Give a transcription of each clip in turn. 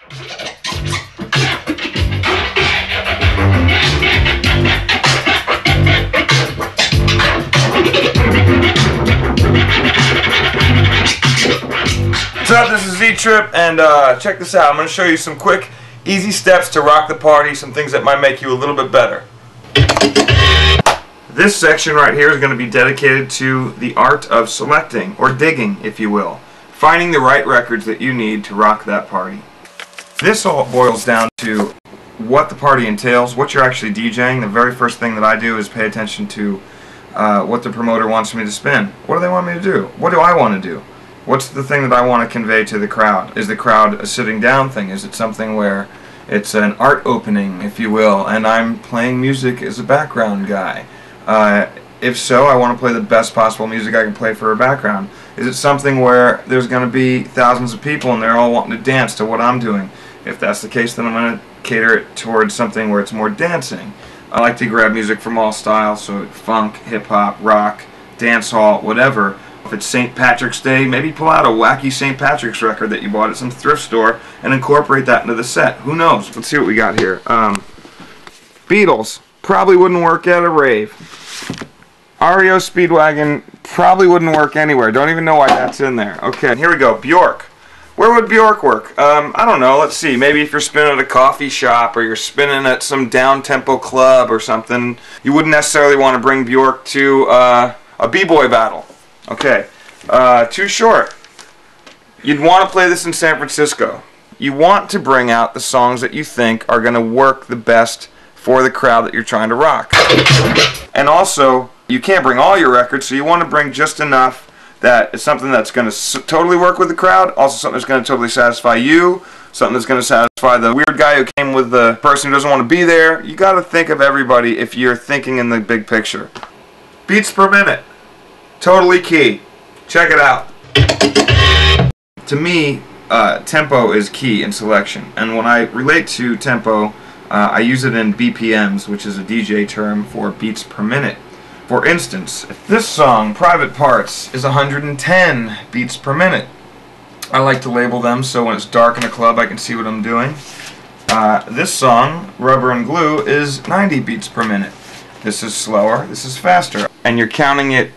What's up, this is Z-Trip, and check this out. I'm going to show you some quick, easy steps to rock the party, some things that might make you a little bit better. This section right here is going to be dedicated to the art of selecting, or digging, if you will. Finding the right records that you need to rock that party. This all boils down to what the party entails, what you're actually DJing. The very first thing that I do is pay attention to what the promoter wants me to spin. What do they want me to do? What do I want to do? What's the thing that I want to convey to the crowd? Is the crowd a sitting down thing? Is it something where it's an art opening, if you will, and I'm playing music as a background guy? If so, I want to play the best possible music I can play for a background. Is it something where there's going to be thousands of people and they're all wanting to dance to what I'm doing? If that's the case, then I'm going to cater it towards something where it's more dancing. I like to grab music from all styles, so funk, hip-hop, rock, dancehall, whatever. If it's St. Patrick's Day, maybe pull out a wacky St. Patrick's record that you bought at some thrift store and incorporate that into the set. Who knows? Let's see what we got here. Beatles probably wouldn't work at a rave. REO Speedwagon probably wouldn't work anywhere. Don't even know why that's in there. Okay, here we go. Bjork. Where would Bjork work? I don't know. Let's see. Maybe if you're spinning at a coffee shop or you're spinning at some down-tempo club or something, you wouldn't necessarily want to bring Bjork to a b-boy battle. Okay, Too Short. You'd want to play this in San Francisco. You want to bring out the songs that you think are going to work the best for the crowd that you're trying to rock. And also, you can't bring all your records, so you want to bring just enough that it's something that's going to totally work with the crowd, also something that's going to totally satisfy you, something that's going to satisfy the weird guy who came with the person who doesn't want to be there. You got to think of everybody if you're thinking in the big picture. Beats per minute. Totally key. Check it out. To me, tempo is key in selection, and when I relate to tempo, I use it in BPMs, which is a DJ term for beats per minute. For instance, if this song, Private Parts, is 110 beats per minute, I like to label them so when it's dark in a club I can see what I'm doing. This song, Rubber and Glue, is 90 beats per minute. This is slower, this is faster. And you're counting it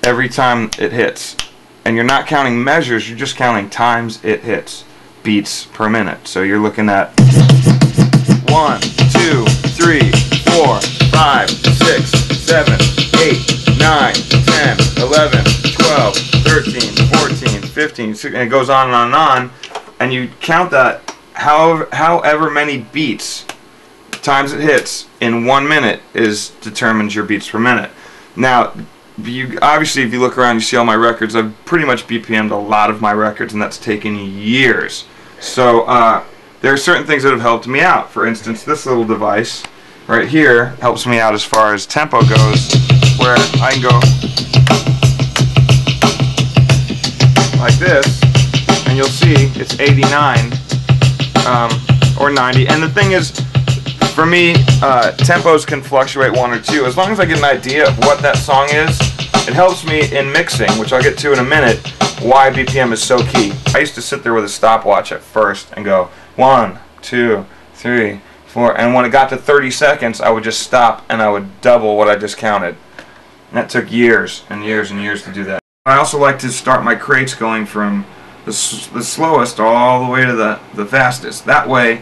every time it hits. And you're not counting measures, you're just counting times it hits. Beats per minute. So you're looking at 1, 2, 3, 4, 5, 6, 7, 8, 9, 10, 11, 12, 13, 14, 15, 16, and it goes on and on and on. And you count that however many beats times it hits in 1 minute determines your beats per minute. Now, obviously, if you look around, you see all my records. I've pretty much BPM'd a lot of my records, and that's taken years. So there are certain things that have helped me out. For instance, this little device right here helps me out as far as tempo goes, where I can go like this, and you'll see it's 89 or 90. And the thing is, for me, tempos can fluctuate 1 or 2. As long as I get an idea of what that song is, it helps me in mixing, which I'll get to in a minute, why BPM is so key. I used to sit there with a stopwatch at first and go 1, 2, 3, 4, and when it got to 30 seconds, I would just stop and I would double what I just counted. And that took years and years and years to do that. I also like to start my crates going from the slowest all the way to the fastest. That way,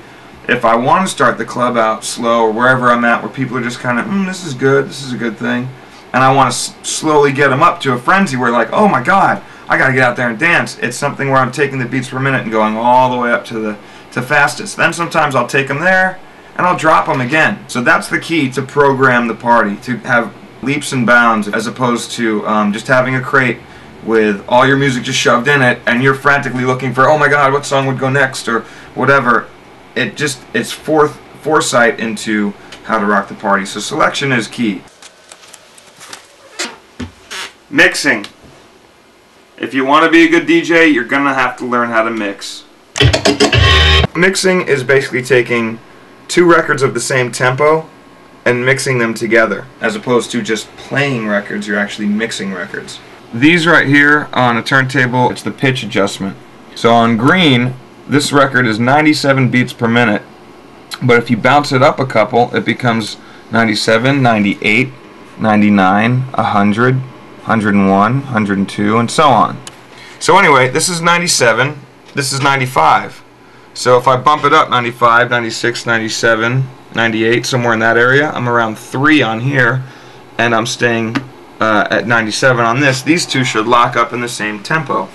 if I want to start the club out slow or wherever I'm at where people are just kind of, this is good, this is a good thing, and I want to slowly get them up to a frenzy where like, oh my god, I got to get out there and dance. It's something where I'm taking the beats per minute and going all the way up to fastest. Then sometimes I'll take them there and I'll drop them again. So that's the key to program the party, to have leaps and bounds as opposed to just having a crate with all your music just shoved in it and you're frantically looking for, oh my god, what song would go next or whatever. It's foresight into how to rock the party. So selection is key. Mixing. If you want to be a good DJ, you're gonna have to learn how to mix. Mixing is basically taking 2 records of the same tempo and mixing them together, as opposed to just playing records. You're actually mixing records. These right here on a turntable, it's the pitch adjustment. So on green, this record is 97 beats per minute, but if you bounce it up a couple, it becomes 97, 98, 99, 100, 101, 102, and so on. So anyway, this is 97, this is 95. So if I bump it up 95, 96, 97, 98, somewhere in that area, I'm around 3 on here, and I'm staying at 97 on this. These two should lock up in the same tempo.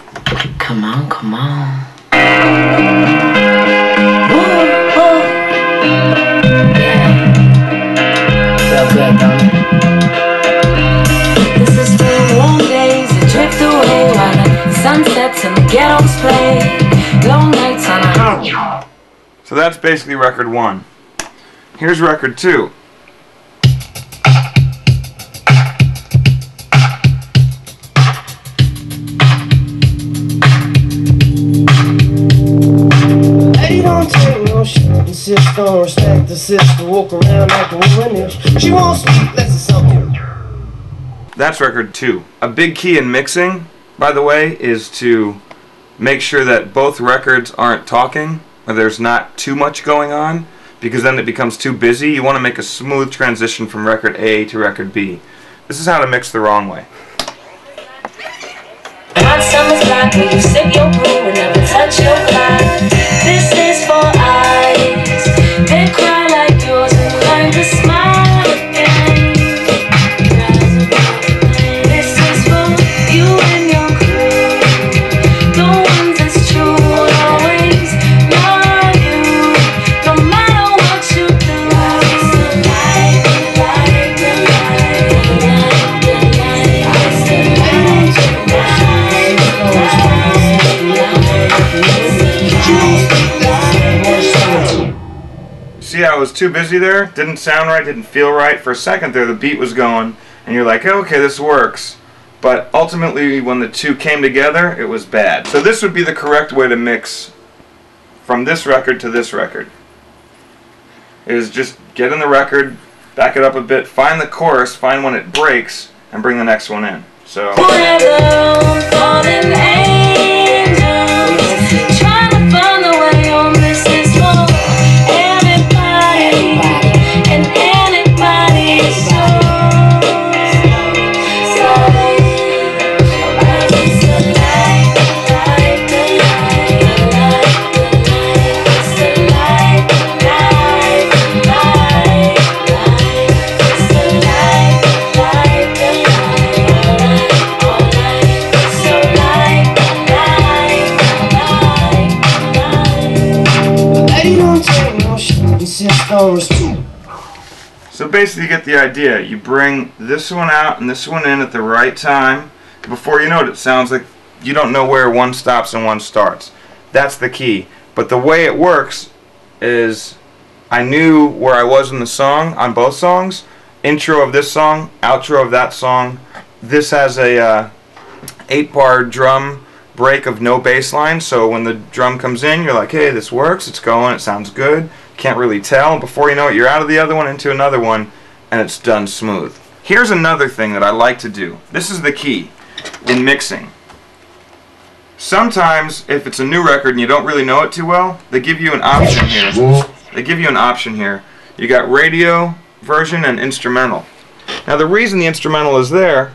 Come on, come on. Feel good, don't it? This is for warm days that drift away while the sun sets and the ghettos play. Long nights on a highway. So that's basically record 1. Here's record 2. Lady don't take no shit, insist on respect the sister, walk around like a woman if she won't speak, that's something. That's record 2. A big key in mixing, by the way, is to make sure that both records aren't talking, or there's not too much going on, because then it becomes too busy. You want to make a smooth transition from record A to record B. This is how to mix the wrong way. Hot summer's black when you sip your brew and never touch your glass. This is for eyes that cry like yours and learn to smile again. This is for you and your crew, the ones that's true will always love you, no matter what you do. It's the light, the light, the light, the light, the light. It's the light, the light. See how I was too busy there? Didn't sound right, didn't feel right. For a second there, the beat was going, and you're like, okay, this works. But ultimately, when the two came together, it was bad. So this would be the correct way to mix from this record to this record. Is just get in the record, back it up a bit, find the chorus, find when it breaks, and bring the next one in. So. So basically you get the idea. You bring this one out and this one in at the right time. Before you know it, it sounds like you don't know where one stops and one starts. That's the key. But the way it works is I knew where I was in the song on both songs. Intro of this song, outro of that song. This has a 8-bar drum break of no bass line, so when the drum comes in, you're like, hey, this works, it's going, it sounds good. Can't really tell. Before you know it, you're out of the other one into another one, and it's done smooth. Here's another thing that I like to do. This is the key in mixing. Sometimes, if it's a new record and you don't really know it too well, they give you an option here. You got radio version and instrumental. Now the reason the instrumental is there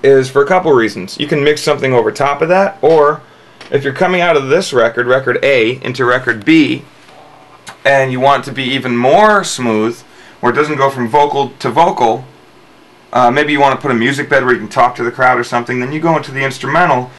is for a couple reasons. You can mix something over top of that, or if you're coming out of this record, record A, into record B, and you want it to be even more smooth, where it doesn't go from vocal to vocal, maybe you want to put a music bed where you can talk to the crowd or something, then you go into the instrumental